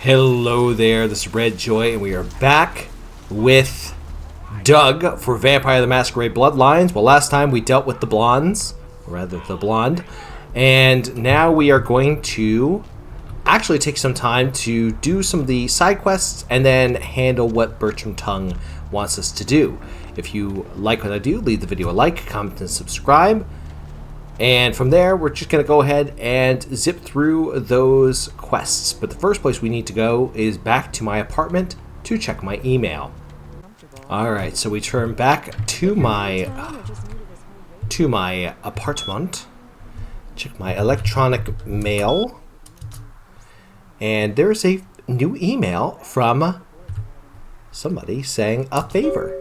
Hello there, this is Redjoy, and we are back with Doug for Vampire the Masquerade Bloodlines. Well, last time we dealt with the blondes, or rather the blonde, and now we are going to actually take some time to do some of the side quests and then handle what Bertram Tongue wants us to do. If you like what I do, leave the video a like, comment, and subscribe. And from there, we're just going to go ahead and zip through those quests. But the first place we need to go is back to my apartment to check my email. Alright, so we turn back to my apartment. Check my electronic mail. And there's a new email from somebody saying a favor.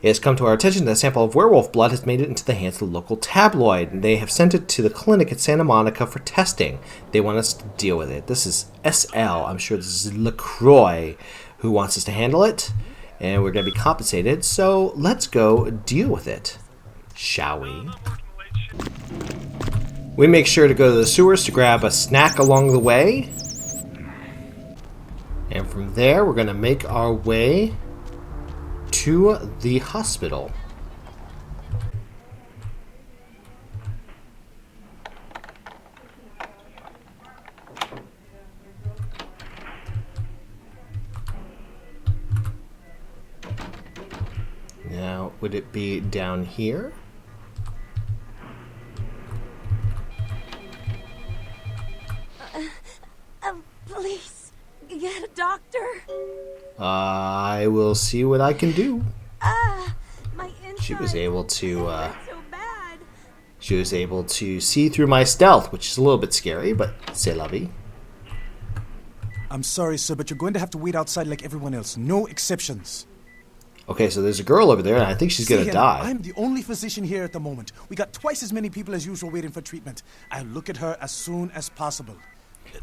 It has come to our attention that a sample of werewolf blood has made it into the hands of the local tabloid, and they have sent it to the clinic at Santa Monica for testing. They want us to deal with it. This is SL, I'm sure this is LaCroix, who wants us to handle it, and we're going to be compensated, so let's go deal with it, shall we? We make sure to go to the sewers to grab a snack along the way, and from there we're going to make our way to the hospital. Now, would it be down here? Please, get a doctor. I will see what I can do. My She was able to, so bad. she was able to see through my stealth, which is a little bit scary, but c'est la vie. I'm sorry, sir, but you're going to have to wait outside like everyone else. No exceptions. Okay, so there's a girl over there, and I think she's gonna die. I'm the only physician here at the moment. We got twice as many people as usual waiting for treatment. I'll look at her as soon as possible.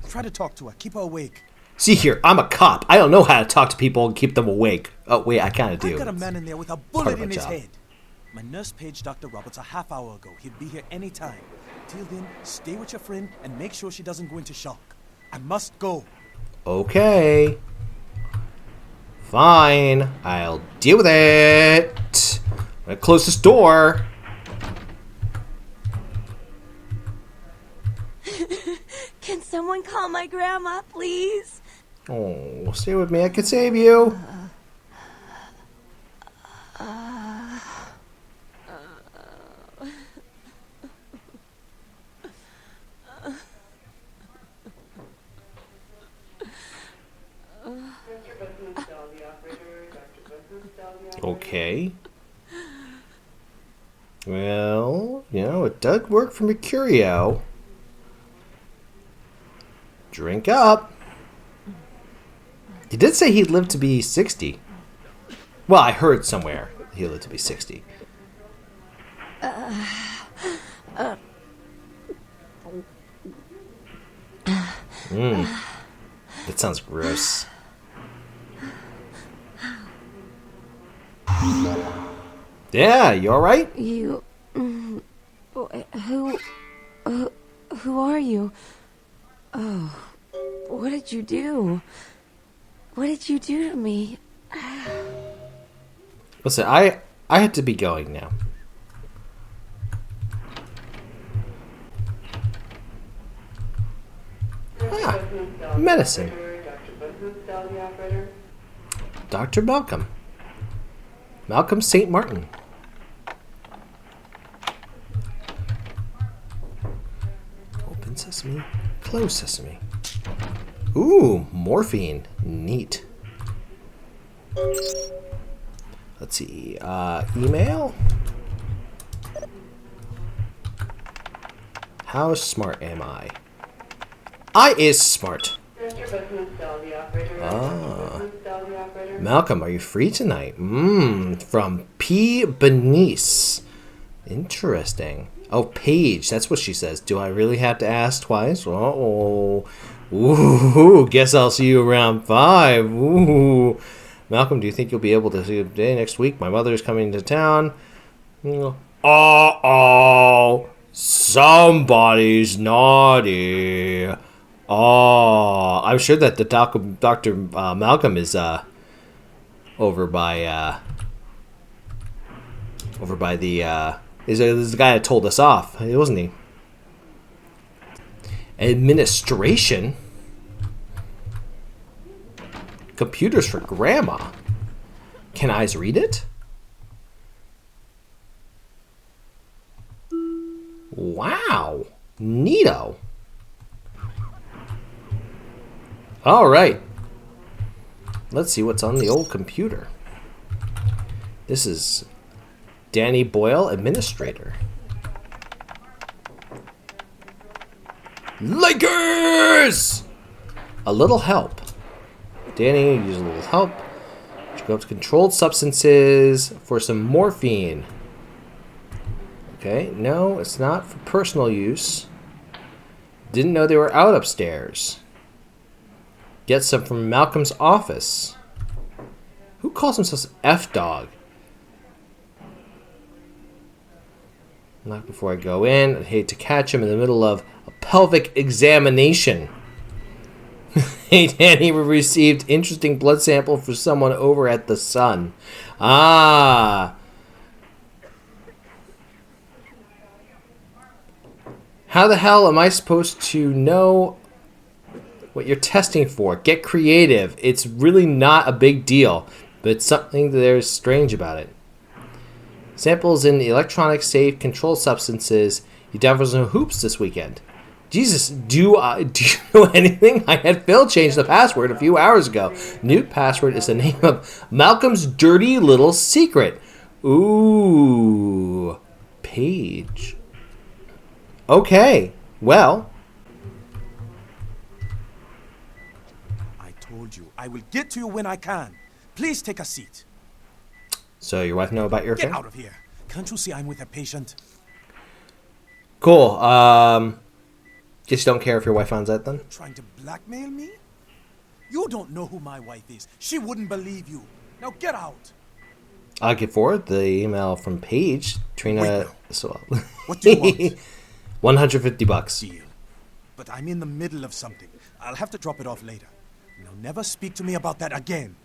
Try to talk to her. Keep her awake. See here, I'm a cop. I don't know how to talk to people and keep them awake. Oh, wait, I kind of do. I've got a man in there with a bullet in his head. My nurse paged Dr. Roberts a half hour ago. He'll be here any time. Till then, stay with your friend and make sure she doesn't go into shock. I must go. Okay. Fine. I'll deal with it. I'm gonna close this door. Can someone call my grandma, please? Oh, stay with me. I can save you. Okay. Well, you know, it does work for Mercurio. Drink up. He did say he'd live to be 60. Well, I heard somewhere he lived to be 60. That sounds gross. Yeah, you alright? You... Who are you? Oh, what did you do? What did you do to me? Listen, I had to be going now. Ah, medicine. Dr. Malcolm. Malcolm St. Martin. Open sesame, close sesame. Ooh, morphine. Neat. Let's see. Email? How smart am I? I is smart. Ah. Malcolm, are you free tonight? From P. Benice. Interesting. Oh, Paige, that's what she says. Do I really have to ask twice? Uh-oh. Ooh, guess I'll see you around 5. Ooh. Malcolm, do you think you'll be able to see a day next week? My mother's coming to town. Uh-oh. Somebody's naughty. Oh, I'm sure that the Dr. Malcolm is over by the is the guy that told us off, wasn't he? Administration. Computers for grandma. Can eyes read it? Wow. Neato. All right. Let's see what's on the old computer. This is Danny Boyle, administrator. Lakers! A little help. Danny, use a little help. Go up to controlled substances for some morphine. Okay, no, it's not for personal use. Didn't know they were out upstairs. Get some from Malcolm's office. Who calls himself F-Dog? Not before I go in. I'd hate to catch him in the middle of a pelvic examination. Hey, Danny, we received interesting blood sample for someone over at the Sun. Ah. How the hell am I supposed to know what you're testing for? Get creative. It's really not a big deal, but it's something that there's strange about it. Samples in electronic safe controlled substances. You down for some hoops this weekend? Jesus, do you know anything? I had Phil change the password a few hours ago. New password is the name of Malcolm's dirty little secret. Ooh, Paige. Okay, well. I told you, I will get to you when I can. Please take a seat. So your wife know about your affair? Get out of here. Can't you see I'm with a patient? Cool. Just don't care if your wife finds out then? Trying to blackmail me? You don't know who my wife is. She wouldn't believe you. Now get out. I'll get forward the email from Paige. Trina. So, what do you want? 150 bucks. Deal. But I'm in the middle of something. I'll have to drop it off later. Now never speak to me about that again.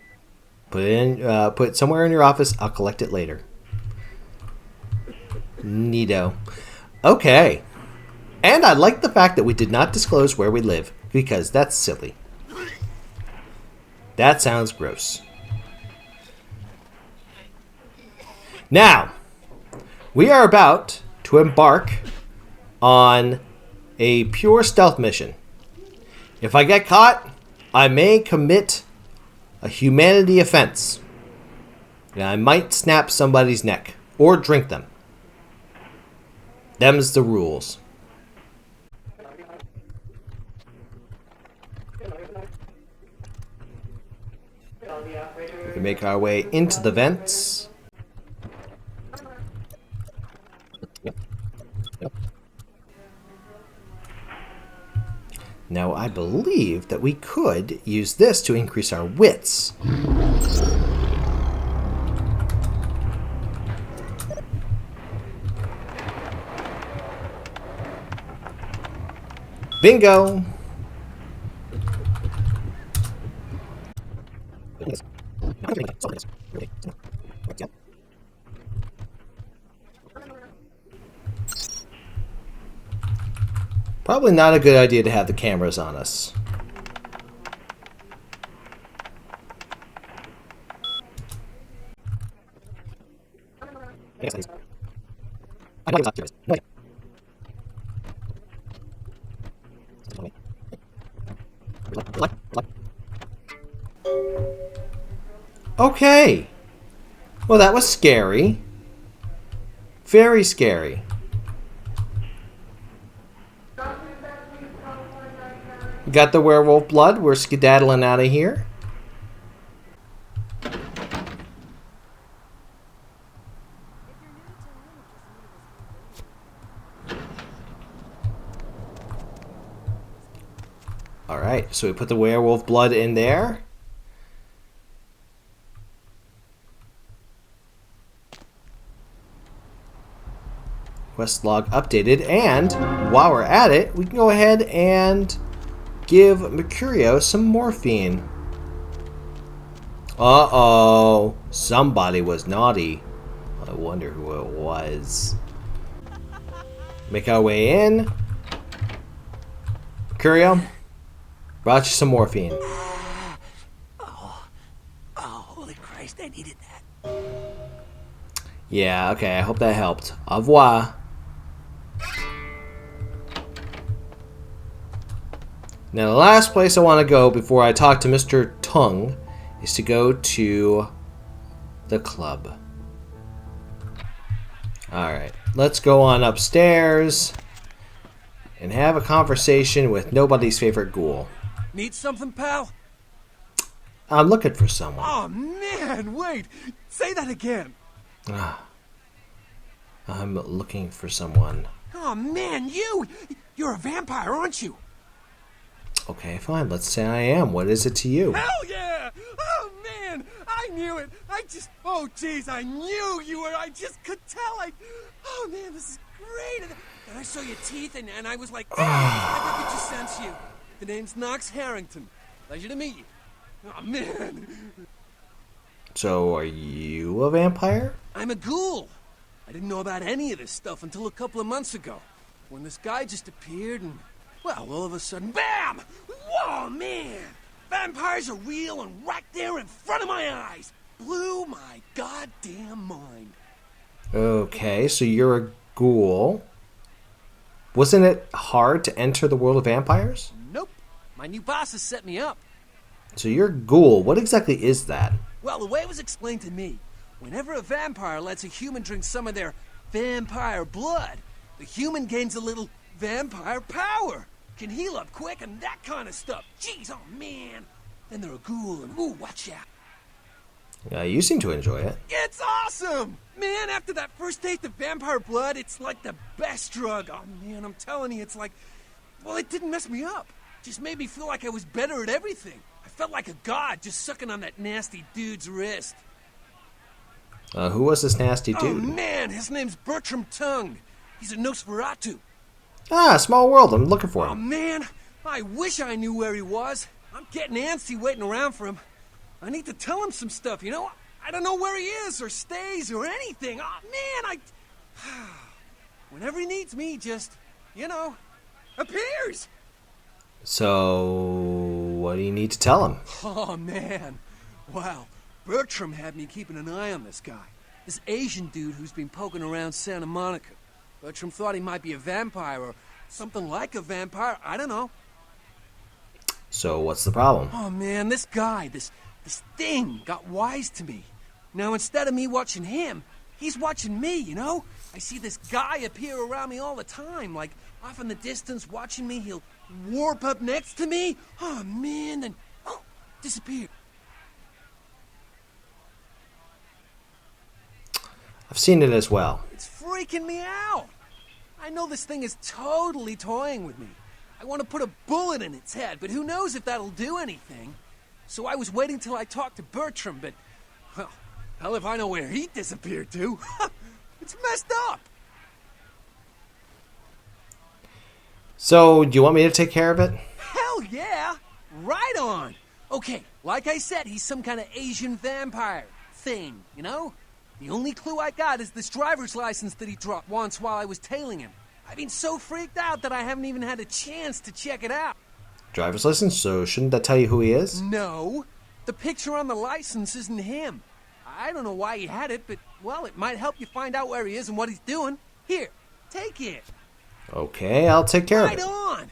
Put it somewhere in your office. I'll collect it later. Neato. Okay. And I like the fact that we did not disclose where we live, because that's silly. That sounds gross. Now, we are about to embark on a pure stealth mission. If I get caught, I may commit a humanity offense. And I might snap somebody's neck or drink them. Them's the rules. We can make our way into the vents. Now, I believe that we could use this to increase our wits. Bingo! Probably not a good idea to have the cameras on us. Okay. Well, that was scary. Very scary. Got the werewolf blood. We're skedaddling out of here. Alright, so we put the werewolf blood in there. Quest log updated. And while we're at it, we can go ahead and give Mercurio some morphine. Uh-oh. Somebody was naughty. I wonder who it was. Make our way in. Mercurio, brought you some morphine. Oh, holy Christ, I needed that. Yeah, okay, I hope that helped. Au revoir. Now, the last place I want to go before I talk to Mr. Tung is to go to the club. Alright, let's go on upstairs and have a conversation with nobody's favorite ghoul. Need something, pal? I'm looking for someone. Oh, man, wait. Say that again. I'm looking for someone. Oh, man, you're a vampire, aren't you? Okay, fine. Let's say I am. What is it to you? Hell yeah! Oh, man, I knew it. Oh, jeez, I knew you were. I just could tell. Oh, man, this is great. And I saw your teeth, and I was like, I could just sense you. The name's Knox Harrington. Pleasure to meet you. Oh, man. So, are you a vampire? I'm a ghoul. I didn't know about any of this stuff until a couple of months ago, when this guy just appeared and, well, all of a sudden, BAM! Whoa, man! Vampires are real and right there in front of my eyes. Blew my goddamn mind. Okay, so you're a ghoul. Wasn't it hard to enter the world of vampires? Nope. My new boss has set me up. So you're a ghoul. What exactly is that? Well, the way it was explained to me, whenever a vampire lets a human drink some of their vampire blood, the human gains a little vampire power. Can heal up quick and that kind of stuff. Jeez, oh man. Then they're a ghoul and ooh, watch out. You seem to enjoy it. It's awesome! Man, after that first taste of vampire blood, it's like the best drug. Oh man, I'm telling you, it's like, well, it didn't mess me up. Just made me feel like I was better at everything. I felt like a god just sucking on that nasty dude's wrist. Who was this nasty dude? Oh man, his name's Bertram Tung. He's a Nosferatu. Ah, small world. I'm looking for Oh him. man, I wish I knew where he was. I'm getting antsy waiting around for him. I need to tell him some stuff, you know? I don't know where he is or stays or anything. Oh man, whenever he needs me, he just, you know, appears. So, what do you need to tell him? Oh man, wow. Bertram had me keeping an eye on this guy. This Asian dude who's been poking around Santa Monica. Bertram thought he might be a vampire or something like a vampire. I don't know. So, what's the problem? Oh man, this guy, this thing got wise to me. Now instead of me watching him, he's watching me, you know? I see this guy appear around me all the time, like off in the distance watching me. He'll warp up next to me. Oh man, then disappear. I've seen it as well. It's freaking me out. I know this thing is totally toying with me. I want to put a bullet in its head, but who knows if that'll do anything. So I was waiting till I talked to Bertram, but, well, hell if I know where he disappeared to. It's messed up. So, do you want me to take care of it? Hell yeah. Right on. Okay, like I said, he's some kind of Asian vampire thing, you know? The only clue I got is this driver's license that he dropped once while I was tailing him. I've been so freaked out that I haven't even had a chance to check it out. Driver's license? So shouldn't that tell you who he is? No. The picture on the license isn't him. I don't know why he had it, but, well, it might help you find out where he is and what he's doing. Here, take it. Okay, I'll take care of Right it. on.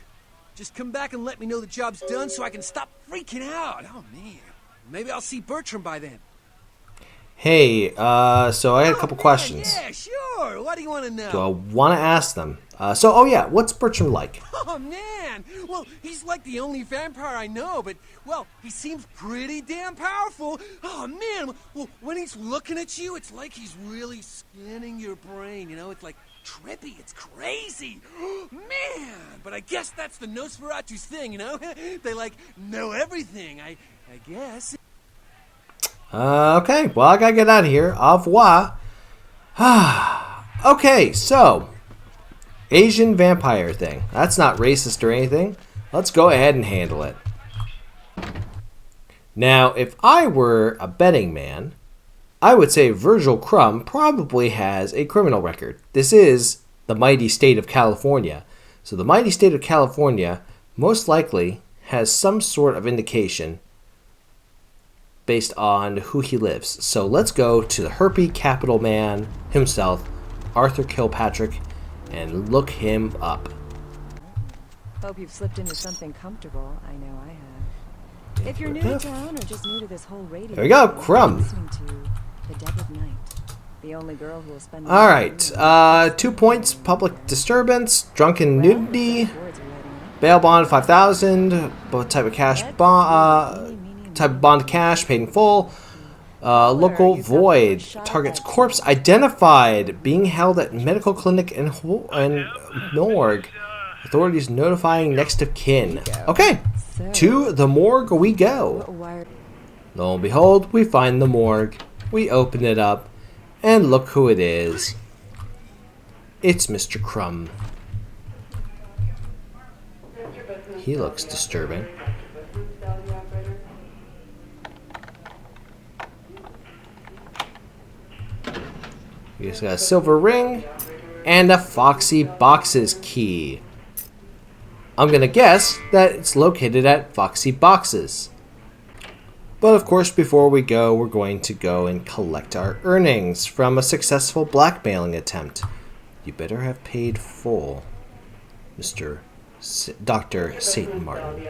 Just come back and let me know the job's done so I can stop freaking out. Oh, man. Maybe I'll see Bertram by then. Hey, so I had a couple questions. Yeah, sure. What do you want to know? Do I want to ask them? Oh yeah, what's Bertram like? Oh, man. Well, he's like the only vampire I know, but, well, he seems pretty damn powerful. Oh, man. Well, when he's looking at you, it's like he's really scanning your brain, you know? It's like trippy. It's crazy. Man. But I guess that's the Nosferatu's thing, you know? They, like, know everything, I guess. Okay, well, I gotta get out of here. Au revoir. Okay, so Asian vampire thing. That's not racist or anything. Let's go ahead and handle it. Now, if I were a betting man, I would say Virgil Crumb probably has a criminal record. This is the mighty state of California. So the mighty state of California most likely has some sort of indication based on who he lives. So let's go to the herpy capital man himself, Arthur Kilpatrick, and look him up. Hope you've slipped into something comfortable. I know I have. If you're new to town or just new to this whole radio, there we go, Crumb. listening to The Dead of Night, the only girl who will spend the All right, 2 points, public disturbance, drunken nudity, bail bond 5,000, both type of cash type of bond cash paid in full. Local void. Target's corpse identified. Being held at medical clinic and morgue. Authorities notifying next of kin. Okay. To the morgue we go. Lo and behold, we find the morgue. We open it up. And look who it is. It's Mr. Crumb. He looks disturbing. He's got a silver ring and a Foxy Boxes key. I'm gonna guess that it's located at Foxy Boxes. But of course, before we go, we're going to go and collect our earnings from a successful blackmailing attempt. You better have paid full, Dr. Satan Martin.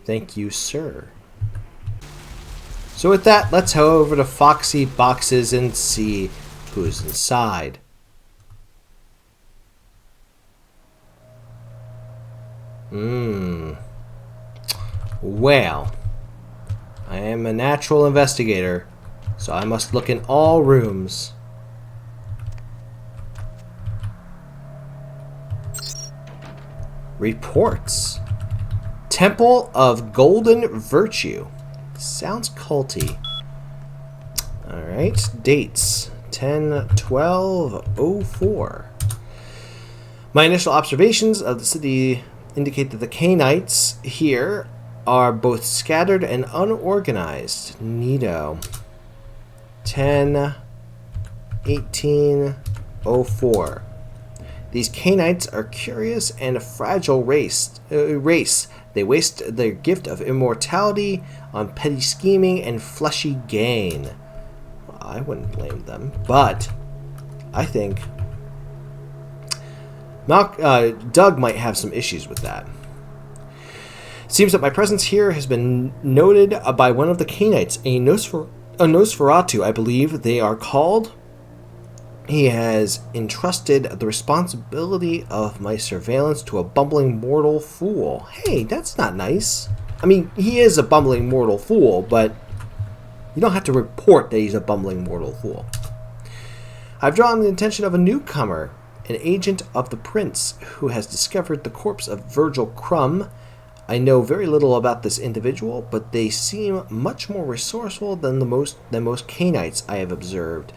Thank you, sir. So with that, let's head over to Foxy Boxes and see who's inside. Well, I am a natural investigator, so I must look in all rooms. Reports. Temple of Golden Virtue. Sounds culty. Alright, dates 10/12/04. My initial observations of the city indicate that the Canaanites here are both scattered and unorganized. Neato. 10/18/04. These Canaanites are curious and a fragile race. They waste their gift of immortality on petty scheming and fleshy gain. I wouldn't blame them, but I think Doug might have some issues with that. Seems that my presence here has been noted by one of the Canaanites, a Nosferatu, I believe they are called. He has entrusted the responsibility of my surveillance to a bumbling mortal fool. Hey, that's not nice. I mean, he is a bumbling mortal fool, but you don't have to report that he's a bumbling mortal fool. I've drawn the attention of a newcomer, an agent of the prince, who has discovered the corpse of Virgil Crumb. I know very little about this individual, but they seem much more resourceful than most Canaanites I have observed.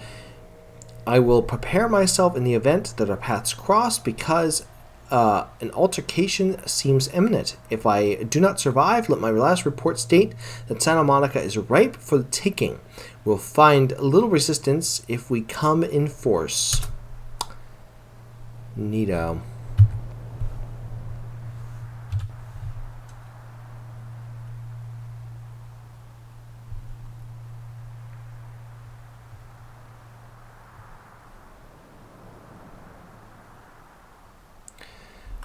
I will prepare myself in the event that our paths cross because an altercation seems imminent. If I do not survive, let my last report state that Santa Monica is ripe for the taking. We'll find little resistance if we come in force. Neato.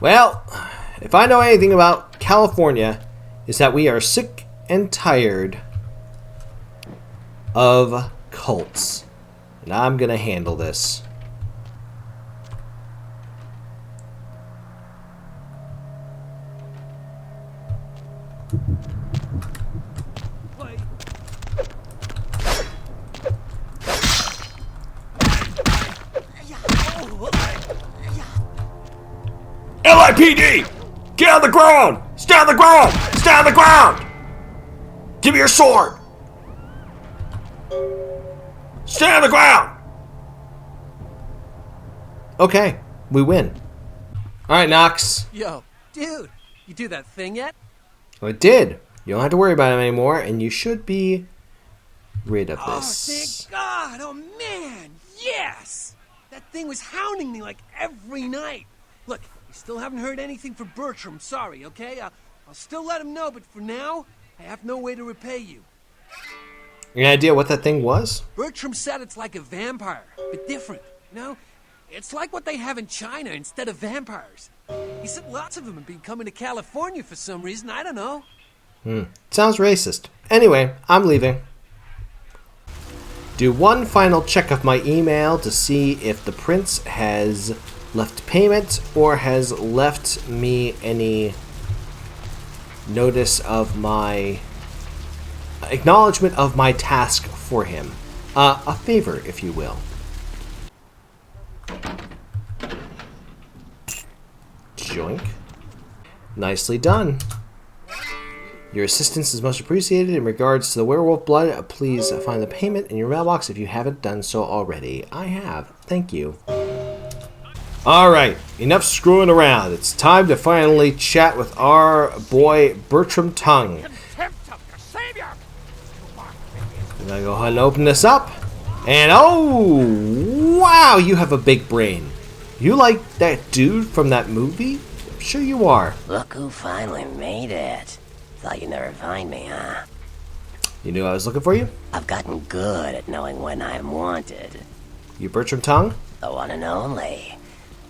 Well, if I know anything about California, is that we are sick and tired of cults. And I'm going to handle this. LIPD! Get on the ground! Stay on the ground! Stay on the ground! Give me your sword! Stay on the ground! Okay, we win. Alright, Knox. Yo, dude, you do that thing yet? Well, it did. You don't have to worry about it anymore, and you should be rid of Oh, this. thank God! Oh, man! Yes! That thing was hounding me like every night. Look, you still haven't heard anything from Bertram. Sorry, okay? I'll still let him know, but for now, I have no way to repay you. Any idea what that thing was? Bertram said it's like a vampire, but different, you know? It's like what they have in China instead of vampires. He said lots of them have been coming to California for some reason. I don't know. Sounds racist. Anyway, I'm leaving. Do one final check of my email to see if the prince has left payment or has left me any notice of my acknowledgement of my task for him. A favor, if you will. Joink. Nicely done. Your assistance is most appreciated. In regards to the werewolf blood, please find the payment in your mailbox if you haven't done so already. I have. Thank you. Alright, enough screwing around. It's time to finally chat with our boy Bertram Tongue. I'm gonna go ahead and open this up. And oh, wow, you have a big brain. You like that dude from that movie? I'm sure you are. Look who finally made it. Thought you'd never find me, huh? You knew I was looking for you? I've gotten good at knowing when I am wanted. You Bertram Tongue? The one and only.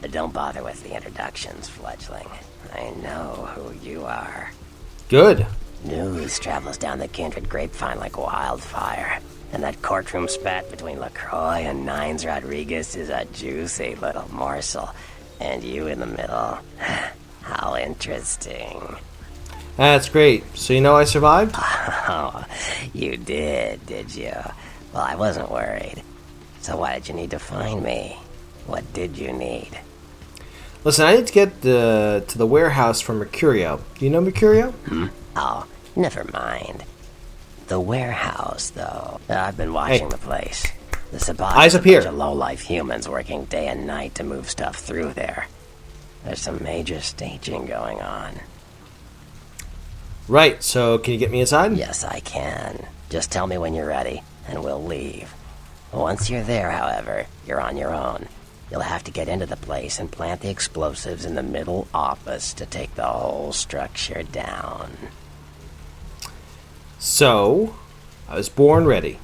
But don't bother with the introductions, fledgling. I know who you are. Good. News travels down the kindred grapevine like wildfire. And that courtroom spat between LaCroix and Nines Rodriguez is a juicy little morsel. And you in the middle. How interesting. That's great. So you know I survived? Oh, you did you? Well, I wasn't worried. So why did you need to find me? What did you need? Listen, I need to get to the warehouse from Mercurio. Do you know Mercurio? Oh, never mind. The warehouse, though. I've been watching the place. The Sabbat Eyes is a up here. bunch of low-life humans working day and night to move stuff through there. There's some major staging going on. Right, so can you get me inside? Yes, I can. Just tell me when you're ready, and we'll leave. Once you're there, however, you're on your own. You'll have to get into the place and plant the explosives in the middle office to take the whole structure down. So, I was born ready.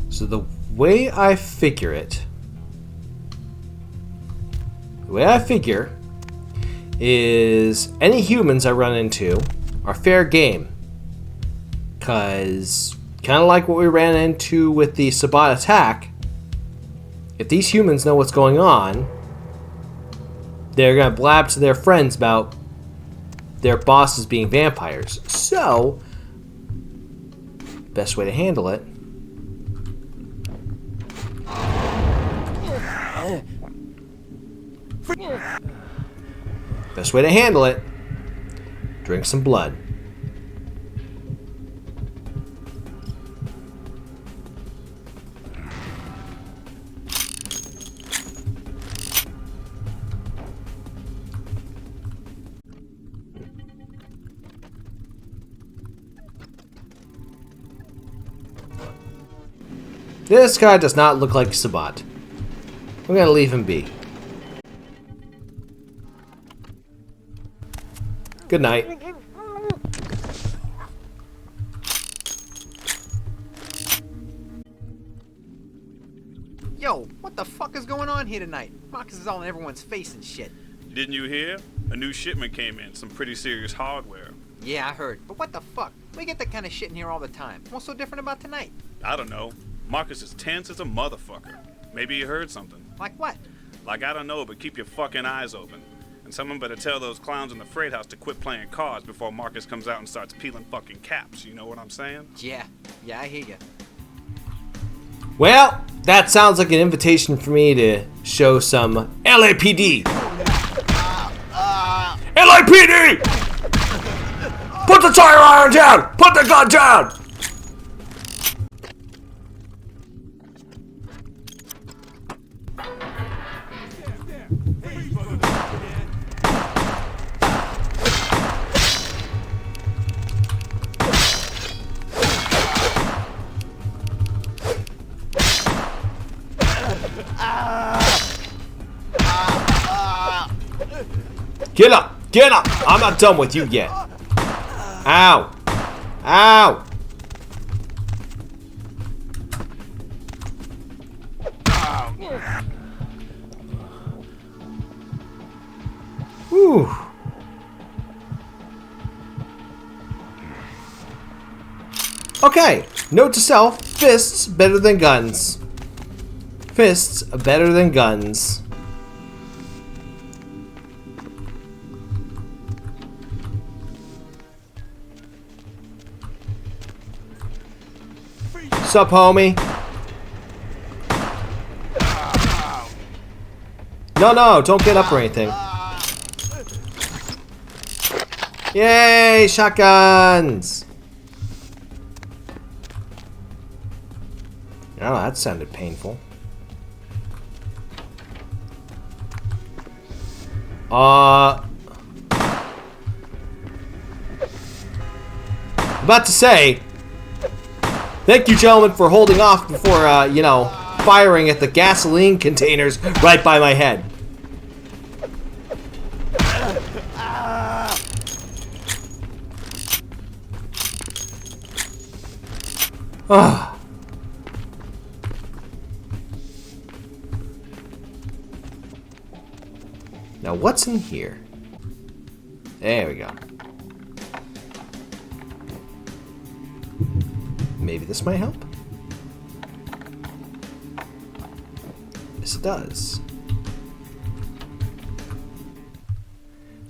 So the way I figure is any humans I run into are fair game. Because, kind of like what we ran into with the Sabbat attack, if these humans know what's going on, they're going to blab to their friends about their bosses being vampires. So, best way to handle it. Best way to handle it. Drink some blood. This guy does not look like Sabbat. I'm gonna leave him be. Good night. Yo, what the fuck is going on here tonight? Marcus is all in everyone's face and shit. Didn't you hear? A new shipment came in, some pretty serious hardware. Yeah, I heard. But what the fuck? We get that kind of shit in here all the time. What's so different about tonight? I don't know. Marcus is tense as a motherfucker. Maybe you heard something. Like what? Like, I don't know, but keep your fucking eyes open. And someone better tell those clowns in the freight house to quit playing cards before Marcus comes out and starts peeling fucking caps. You know what I'm saying? Yeah, I hear ya. Well, that sounds like an invitation for me to show some LAPD. NYPD! Put the tire iron down! Put the gun down! Get up! Get up! I'm not done with you yet. Ow! Ow! Whew. Okay, note to self, fists better than guns. Fists better than guns. Sup, homie? No, don't get up or anything. Yay, shotguns! Oh, that sounded painful. About to say, thank you, gentlemen, for holding off before, you know, firing at the gasoline containers right by my head. Ah. Now, what's in here? There we go. Maybe this might help? Yes, it does.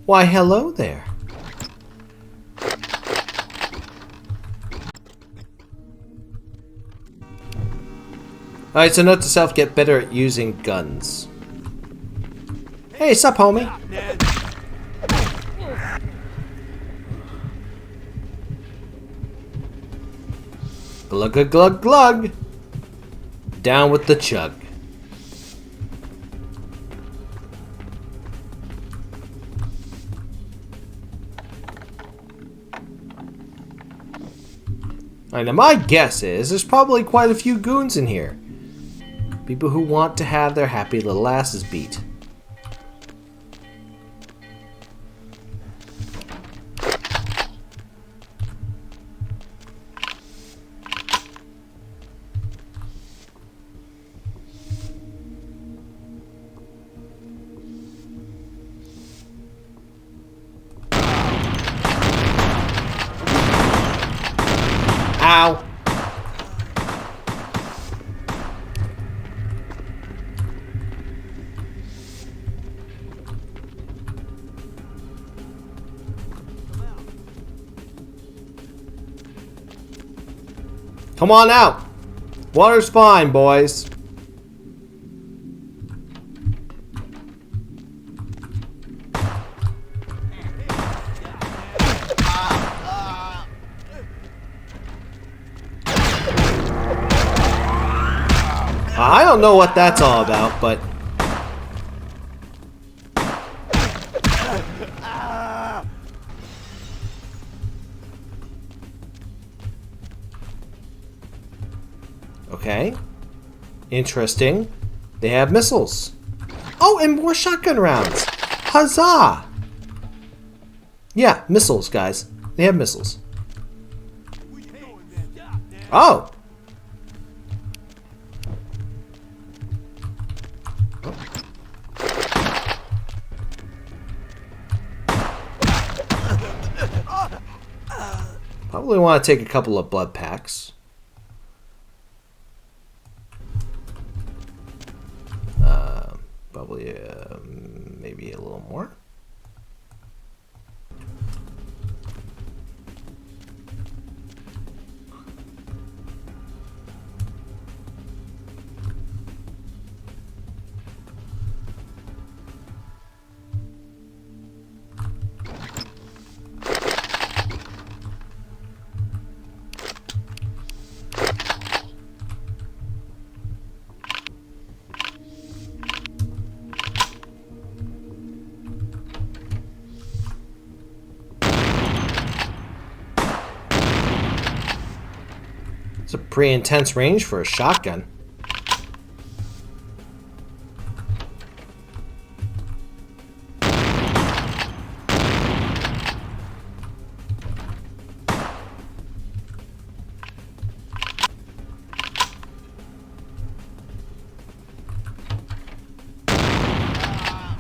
Why, hello there. Alright, so note to self, get better at using guns. Hey, sup, homie? Glug, glug, glug. Down with the chug. Alright, now my guess is there's probably quite a few goons in here. People who want to have their happy little asses beat. Ow! Come on out! Water's fine, boys. I don't know what that's all about, but... Okay. Interesting. They have missiles. Oh, and more shotgun rounds. Huzzah! Yeah, missiles, guys. They have missiles. Oh! Probably want to take a couple of blood packs. Probably maybe a little more. It's a pretty intense range for a shotgun.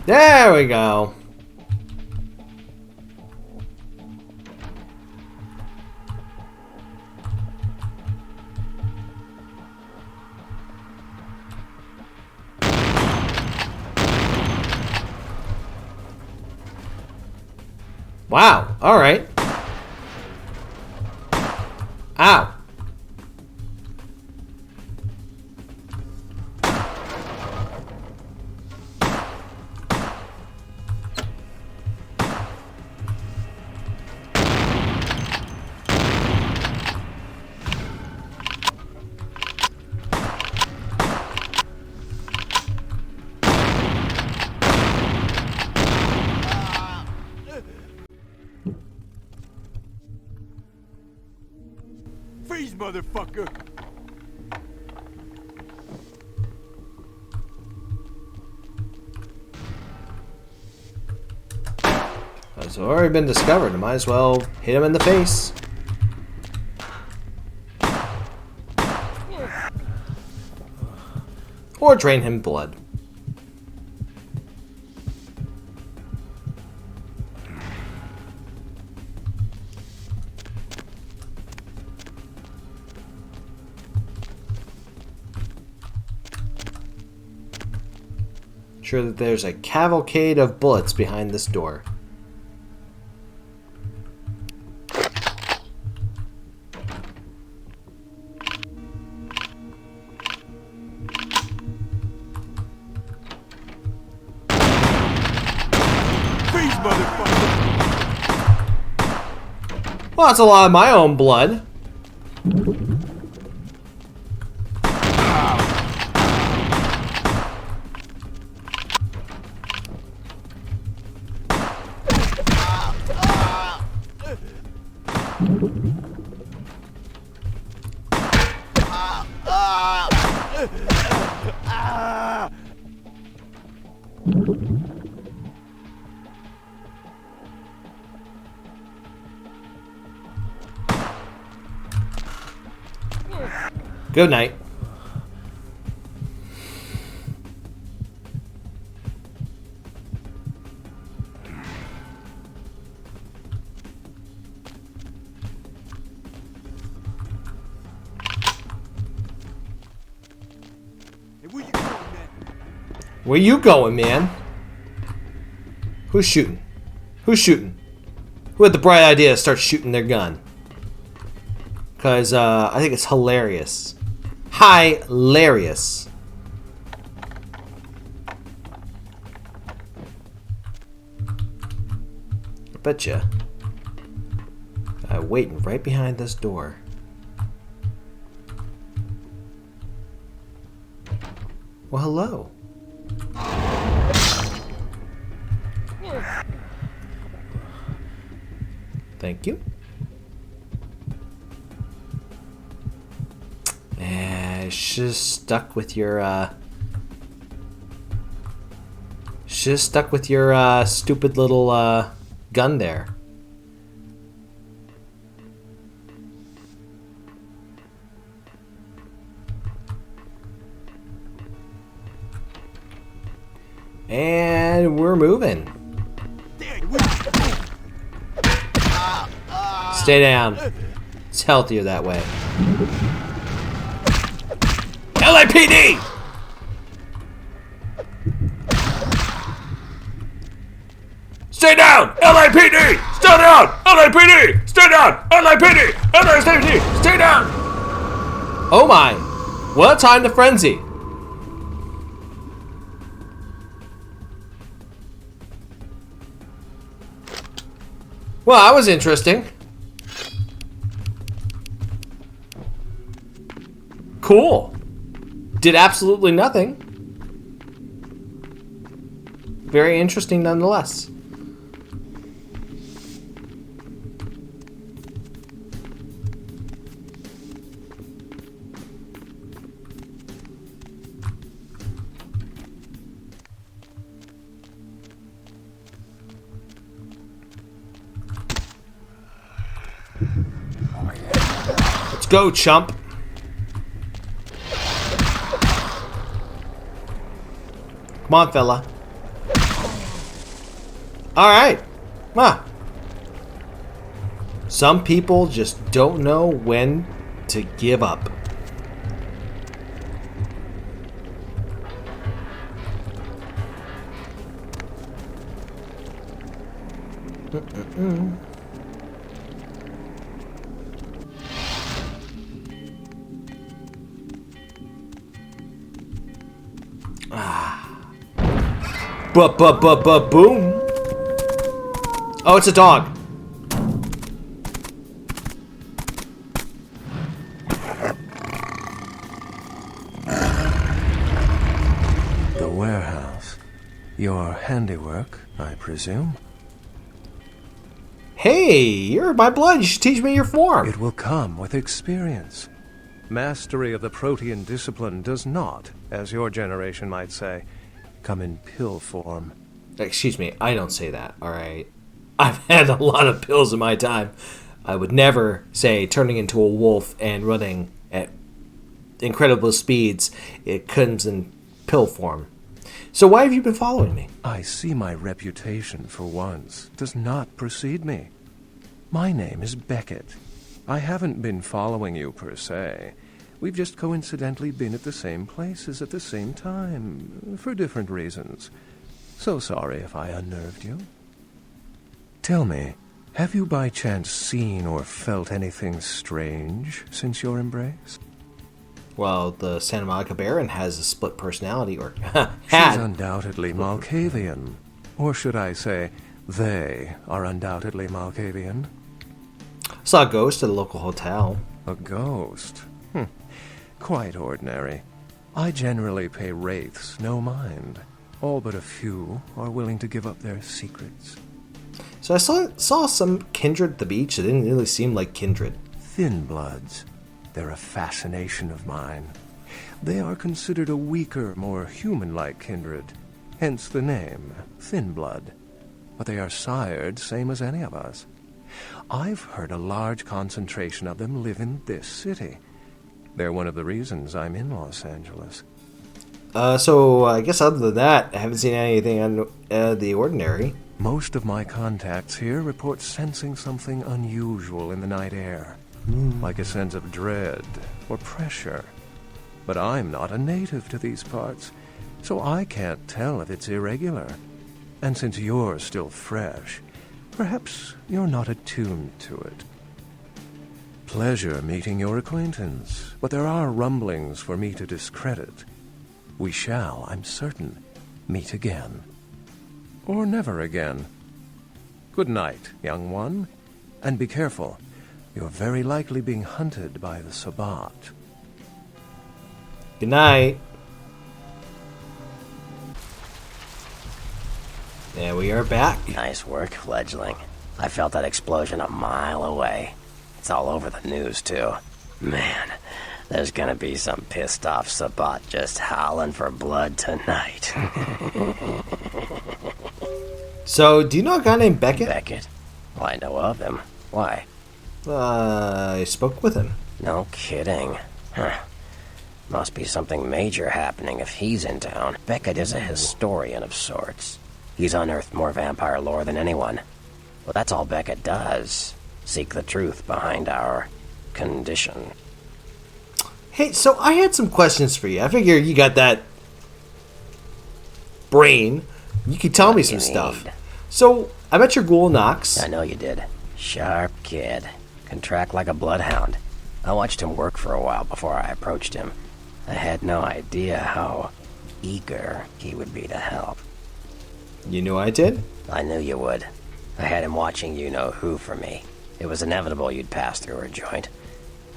There we go. Wow, alright. Ow. Freeze, motherfucker! It's already been discovered. I might as well hit him in the face. Or drain him blood. Sure that there's a cavalcade of bullets behind this door. Well, that's a lot of my own blood. Good night. Hey, where you going, man? Where you going, man? Who's shooting? Who's shooting? Who had the bright idea to start shooting their gun? Because I think it's hilarious. Hilarious. I betcha. Waiting right behind this door. Well, hello. Thank you. Should've stuck with your stupid little gun there. And we're moving. Stay down. It's healthier that way. LAPD! Stay down! LAPD! Stay down! LAPD! Stay down! LAPD! LAPD! Stay down! Oh my! What a time to frenzy! Well, that was interesting. Cool. Did absolutely nothing. Very interesting nonetheless. go, chump. Come on, fella. Alright. Huh. Some people just don't know when to give up. Boom. Oh, it's a dog. The warehouse. Your handiwork, I presume? Hey, you're my blood. You should teach me your form. It will come with experience. Mastery of the protean discipline does not, as your generation might say, come in pill form. Excuse me, I don't say that, alright? I've had a lot of pills in my time. I would never say turning into a wolf and running at incredible speeds, it comes in pill form. So why have you been following me? I see my reputation, for once, does not precede me. My name is Beckett. I haven't been following you per se. We've just coincidentally been at the same places at the same time, for different reasons. So sorry if I unnerved you. Tell me, have you by chance seen or felt anything strange since your embrace? Well, the Santa Monica Baron has a split personality, or She's had. undoubtedly Malkavian. Or should I say, they are undoubtedly Malkavian. Saw a ghost at a local hotel. A ghost? Quite ordinary. I generally pay wraiths no mind. All but a few are willing to give up their secrets. So I saw some kindred at the beach. It didn't really seem like kindred. Thin bloods. They're a fascination of mine. They are considered a weaker, more human-like kindred. Hence the name, Thin Blood. But they are sired same as any of us. I've heard a large concentration of them live in this city. They're one of the reasons I'm in Los Angeles. So I guess other than that, I haven't seen anything on the ordinary. Most of my contacts here report sensing something unusual in the night air. Like a sense of dread or pressure. But I'm not a native to these parts, so I can't tell if it's irregular. And since you're still fresh, perhaps you're not attuned to it. Pleasure meeting your acquaintance, but there are rumblings for me to discredit. We shall, I'm certain, meet again. Or never again. Good night, young one, and be careful. You're very likely being hunted by the Sabbat. Good night. And we are back. Nice work, fledgling. I felt that explosion a mile away. It's all over the news, too. Man, there's gonna be some pissed-off Sabbat just howling for blood tonight. So, do you know a guy named Beckett? Beckett? Well, I know of him. Why? I spoke with him. No kidding. Huh. Must be something major happening if he's in town. Beckett is a historian of sorts. He's unearthed more vampire lore than anyone. Well, that's all Beckett does. Seek the truth behind our condition. Hey, so I had some questions for you. I figure you got that brain. You could tell me some stuff. So, I met your ghoul Knox. I know you did. Sharp kid. Can track like a bloodhound. I watched him work for a while before I approached him. I had no idea how eager he would be to help. You knew I did? I knew you would. I had him watching you-know-who for me. It was inevitable you'd pass through her joint.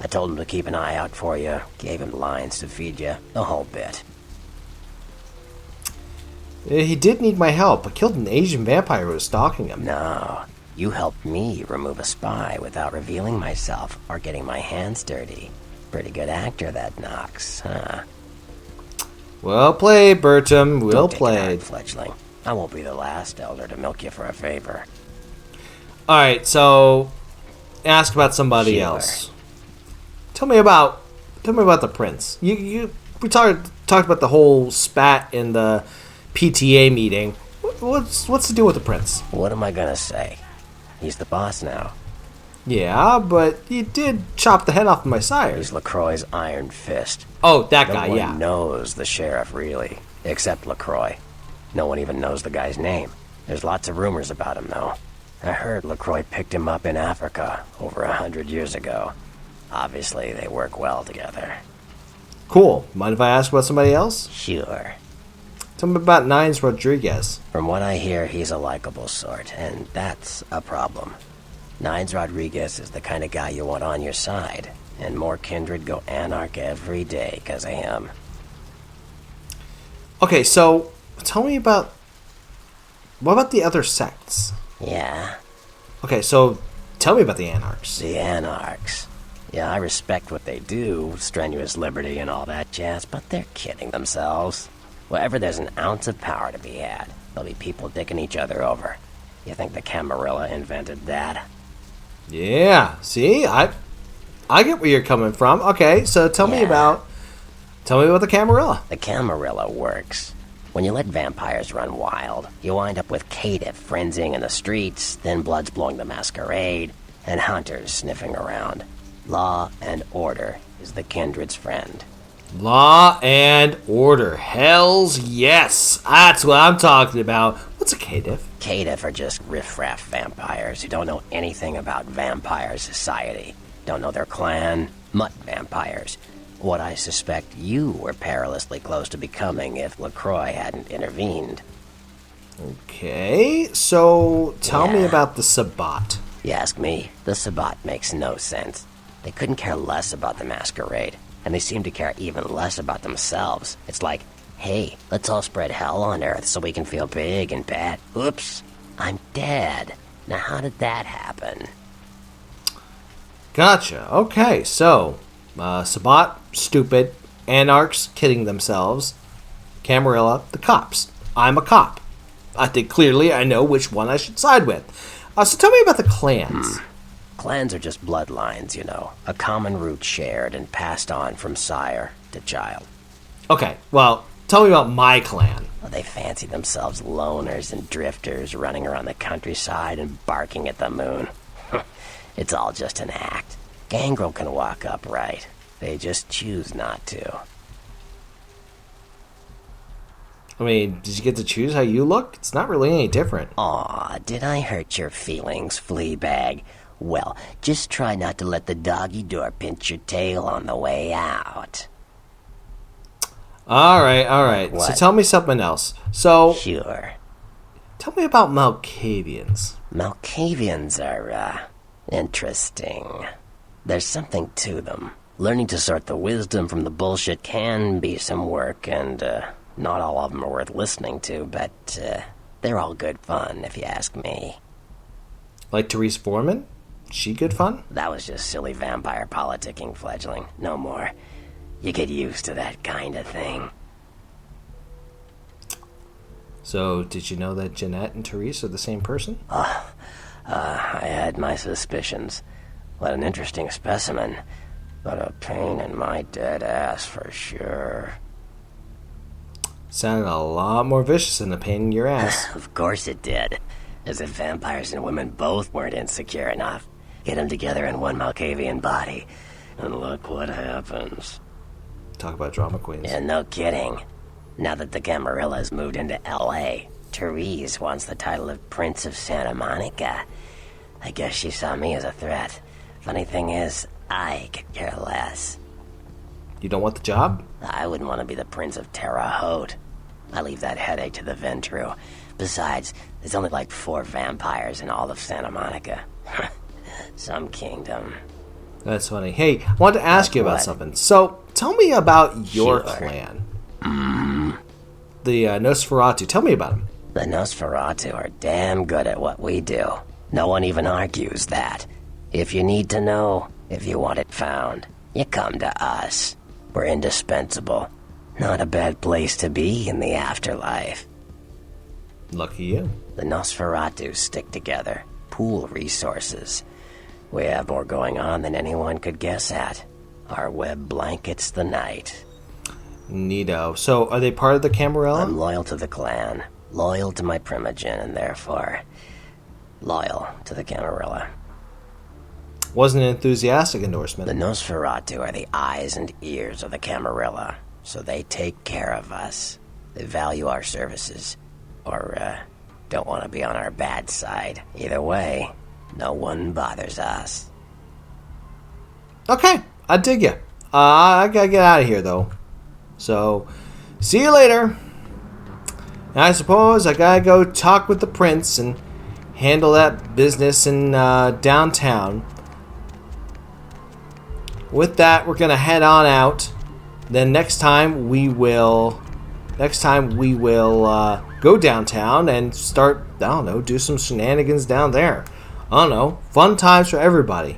I told him to keep an eye out for you, gave him lines to feed you, the whole bit. He did need my help. I killed an Asian vampire who was stalking him. No, you helped me remove a spy without revealing myself or getting my hands dirty. Pretty good actor, that Knox, huh? Well played, Bertram. Well played. Fledgling. I won't be the last elder to milk you for a favor. Alright, so ask about somebody Sure. else. tell me about the prince. We talked about the whole spat in the PTA meeting. What's the deal with the prince? What am I gonna say? He's the boss now. Yeah, but you did chop the head off of my sire. He's LaCroix's iron fist. Oh, that guy, No yeah. one knows the sheriff, really, except LaCroix. No one even knows the guy's name. There's lots of rumors about him, though. I heard LaCroix picked him up in Africa over 100 years ago. Obviously, they work well together. Cool. Mind if I ask about somebody else? Sure. Tell me about Nines Rodriguez. From what I hear, he's a likable sort, and that's a problem. Nines Rodriguez is the kind of guy you want on your side, and more kindred go anarch every day because of him. Okay, so tell me about... What about the other sects? Yeah, Okay, so tell me about the Anarchs. the anarchs. Yeah, I respect what they do, strenuous liberty and all that jazz, but they're kidding themselves. Wherever there's an ounce of power to be had, there'll be people dicking each other over. You think the Camarilla invented that? Yeah, see? I get where you're coming from. Okay, so tell me about the Camarilla. The Camarilla works. When you let vampires run wild, you wind up with caitiff frenzying in the streets, then bloods blowing the masquerade, and hunters sniffing around. Law and order is the kindred's friend. Law and order. Hells yes. That's what I'm talking about. What's a caitiff? Caitiff are just riffraff vampires who don't know anything about vampire society. Don't know their clan. Mutt vampires. What I suspect you were perilously close to becoming if LaCroix hadn't intervened. Okay, so tell me Yeah. about the Sabbat. You ask me, the Sabbat makes no sense. They couldn't care less about the masquerade, and they seem to care even less about themselves. It's like, hey, let's all spread hell on Earth so we can feel big and bad. Oops, I'm dead. Now how did that happen? Gotcha. Okay, so Sabbat, stupid. Anarchs, kidding themselves. Camarilla, the cops. I'm a cop. I think clearly I know which one I should side with. So tell me about the clans. Clans are just bloodlines, you know. A common root shared and passed on from sire to child. Okay, well, tell me about my clan. Well, they fancy themselves loners and drifters running around the countryside and barking at the moon. It's all just an act. Gangrel can walk upright. They just choose not to. I mean, did you get to choose how you look? It's not really any different. Aw, did I hurt your feelings, Fleabag? Well, just try not to let the doggy door pinch your tail on the way out. All right. What? So tell me something else. So, Sure. tell me about Malkavians. Malkavians are, interesting. There's something to them. Learning to sort the wisdom from the bullshit can be some work, and, not all of them are worth listening to, but, they're all good fun, if you ask me. Like Therese Foreman? She good fun? That was just silly vampire politicking, fledgling. No more. You get used to that kind of thing. So, did you know that Jeanette and Therese are the same person? I had my suspicions. What an interesting specimen. But a pain in my dead ass for sure. Sounded a lot more vicious than a pain in your ass. Of course it did. As if vampires and women both weren't insecure enough. Get them together in one Malkavian body, and look what happens. Talk about drama queens. Yeah, no kidding. Now that the Camarillas moved into L.A., Therese wants the title of Prince of Santa Monica. I guess she saw me as a threat. Funny thing is, I could care less. You don't want the job? I wouldn't want to be the Prince of Terre Haute. I leave that headache to the Ventru. Besides, there's only like 4 vampires in all of Santa Monica. Some kingdom. That's funny. Hey, I wanted to ask you about What? something. So, tell me about your Sure. clan. The Nosferatu. Tell me about him. The Nosferatu are damn good at what we do. No one even argues that. If you need to know, if you want it found, you come to us. We're indispensable. Not a bad place to be in the afterlife. Lucky you. The Nosferatu stick together, pool resources. We have more going on than anyone could guess at. Our web blankets the night. Neato. So, are they part of the Camarilla? I'm loyal to the clan, loyal to my Primogen, and therefore loyal to the Camarilla. Wasn't an enthusiastic endorsement. The Nosferatu are the eyes and ears of the Camarilla, so they take care of us. They value our services, or don't want to be on our bad side. Either way, no one bothers us. Okay, I dig you. I gotta get out of here, though. So, see you later. And I suppose I gotta go talk with the prince and handle that business in downtown. With that, we're gonna head on out. Then next time we will go downtown and start, I don't know, do some shenanigans down there. I don't know, fun times for everybody.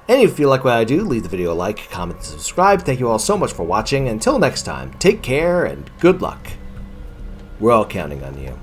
And if you like what I do, leave the video a like, comment, and subscribe. Thank you all so much for watching. Until next time, take care and good luck. We're all counting on you.